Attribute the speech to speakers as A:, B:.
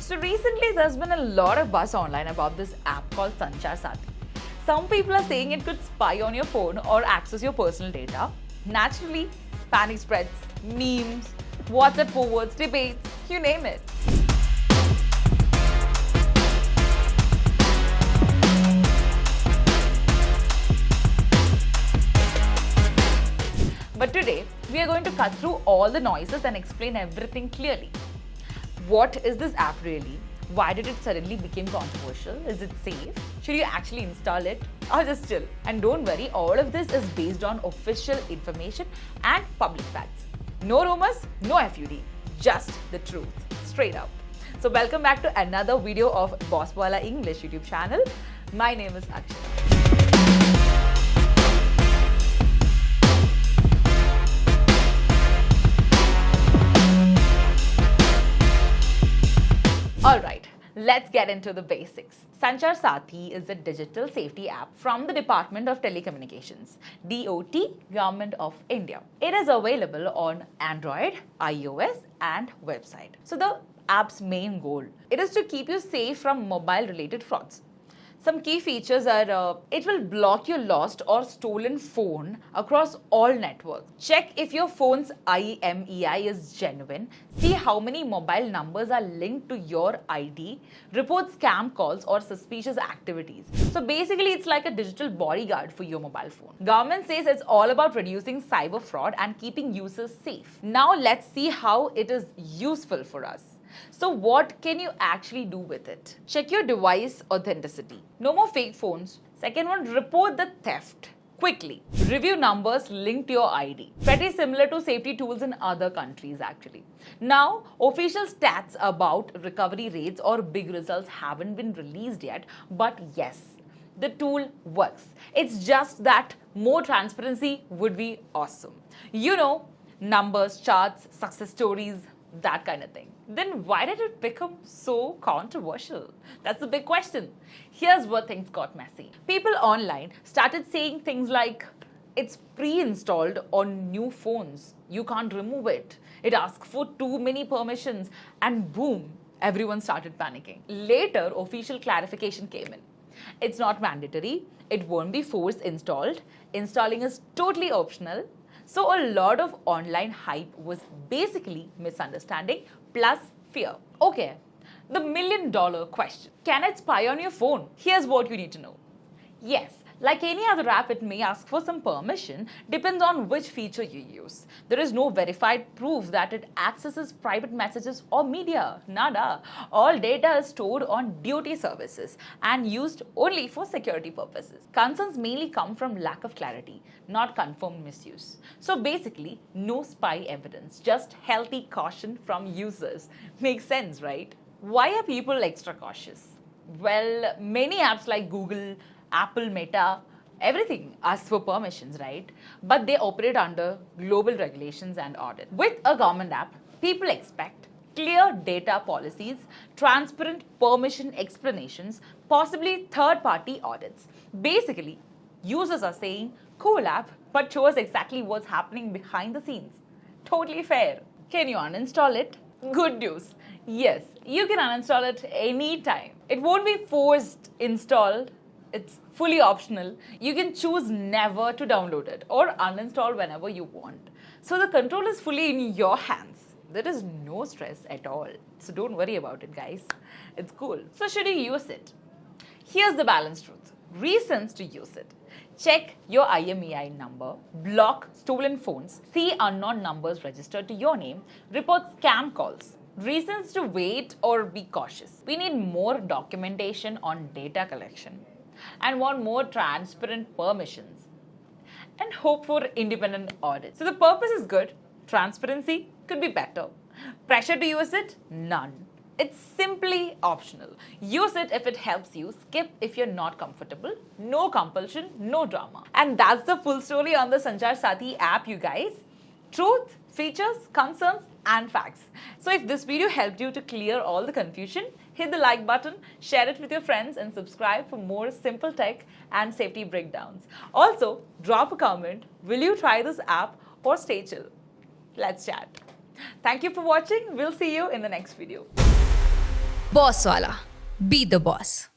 A: So recently there's been a lot of buzz online about this app called Sancharsathi. Some people are saying it could spy on your phone or access your personal data. Naturally, panic spreads, memes, WhatsApp forwards, debates, you name it. But today, we are going to cut through all the noises and explain everything clearly. What is this app really? Why did it suddenly become controversial? Is it safe? Should you actually install it or just chill? And don't worry, all of this is based on official information and public facts. No rumors, no FUD, just the truth, straight up. So welcome back to another video of Wallah English YouTube channel. My name is Akshara. Alright, let's get into the basics. Sancharsathi is a digital safety app from the Department of Telecommunications, DOT, Government of India. It is available on Android, iOS and website. So the app's main goal, it is to keep you safe from mobile related frauds. Some key features are, it will block your lost or stolen phone across all networks. Check if your phone's IMEI is genuine. See how many mobile numbers are linked to your ID. Report scam calls or suspicious activities. So basically, it's like a digital bodyguard for your mobile phone. Government says it's all about reducing cyber fraud and keeping users safe. Now let's see how it is useful for us. So what can you actually do with it? Check your device authenticity. No more fake phones. Second one, report the theft quickly. Review numbers linked to your ID. Pretty similar to safety tools in other countries actually. Now, official stats about recovery rates or big results haven't been released yet, but yes, the tool works. It's just that more transparency would be awesome. You know, numbers, charts, success stories, that kind of thing. Then why did it become so controversial? That's the big question. Here's where things got messy. People online started saying things like, it's pre-installed on new phones. You can't remove it. It asks for too many permissions. And boom, everyone started panicking. Later, official clarification came in. It's not mandatory. It won't be force installed. Installing is totally optional. So a lot of online hype was basically misunderstanding plus fear. Okay, the $1,000,000 question. Can it spy on your phone? Here's what you need to know. Yes, like any other app, it may ask for some permission, depends on which feature you use. There is no verified proof that it accesses private messages or media. Nada. All data is stored on DOT services and used only for security purposes. Concerns mainly come from lack of clarity, not confirmed misuse. So basically, no spy evidence, just healthy caution from users. Makes sense, right? Why are people extra cautious? Well, many apps like Google, Apple, Meta, everything asks for permissions, right? But they operate under global regulations and audit. With a government app, people expect clear data policies, transparent permission explanations, possibly third-party audits. Basically, users are saying, cool app, but show us exactly what's happening behind the scenes. Totally fair. Can you uninstall it? Good news. Yes, you can uninstall it anytime. It won't be forced installed. It's fully optional. You can choose never to download it or uninstall whenever you want. So the control is fully in your hands. There is no stress at all. So don't worry about it, guys. It's cool. So should you use it? Here's the balanced truth. Reasons to use it. Check your IMEI number, block stolen phones, see unknown numbers registered to your name, report scam calls. Reasons to wait or be cautious. We need more documentation on data collection and want more transparent permissions and hope for independent audits. So the purpose is good. Transparency could be better. Pressure to use it? None. It's simply optional. Use it if it helps you. Skip if you're not comfortable. No compulsion, no drama. And that's the full story on the Sancharsathi app, you guys. Truth, features, concerns, and facts. So if this video helped you to clear all the confusion, hit the like button, share it with your friends, and subscribe for more simple tech and safety breakdowns. Also, drop a comment. Will you try this app or stay chill? Let's chat. Thank you for watching. We'll see you in the next video.
B: Boss Wallah. Be the boss.